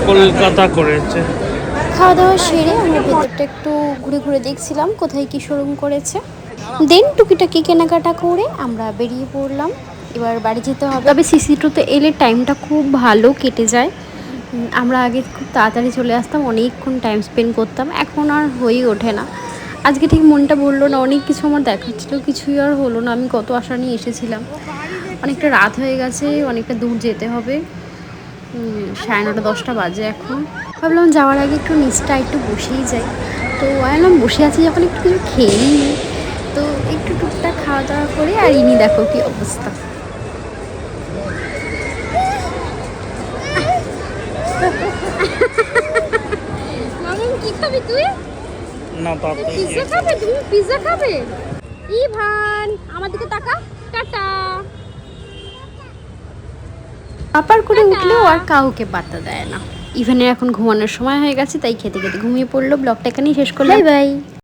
কলকাতা করেছে। খাওয়া দাওয়া সেরে আমরা ভেতরটা একটু ঘুরে ঘুরে দেখছিলাম কোথায় কি শোরুম করেছে। দেন টুকিটাকি কেনাকাটা করে আমরা বেরিয়ে পড়লাম। এবার বাড়ি যেতে হবে। তবে সিসি টুতে এলে টাইমটা খুব ভালো কেটে যায়। আমরা আগে খুব তাড়াতাড়ি চলে আসতাম, অনেকক্ষণ টাইম স্পেন্ড করতাম, এখন আর হয়েই ওঠে না। আজকে ঠিক মনটা বললো না, অনেক কিছু আমার দেখাচ্ছিলো, কিছুই আর হলো না। আমি কত আশা নিয়ে এসেছিলাম। অনেকটা রাত হয়ে গেছে, অনেকটা দূর যেতে হবে। 9:30-10টা বাজে এখন। ভাবলাম যাওয়ার আগে একটু নিচটা একটু বসেই যাই। তো ভাবলাম বসে আছি যখন একটু কিছু খেয়েই নিই। তো একটু টুকটাক খাওয়া দাওয়া করে আর ইনি দেখো কি অবস্থা। মামুন কি খাবি তুই? না তাতে পিজ্জা খাবে? তুমি পিজ্জা খাবে? ইভান আমার দিকে তাকা। টাটা। আপার করে উঠলেও আর কাউকে পাত্তা দেয় না। ইভানের এখন ঘুমানোর সময় হয়ে গেছে, তাই খেতে খেতে ঘুমিয়ে পড়লো। ব্লগটা এখানেই শেষ করলাম। Bye bye.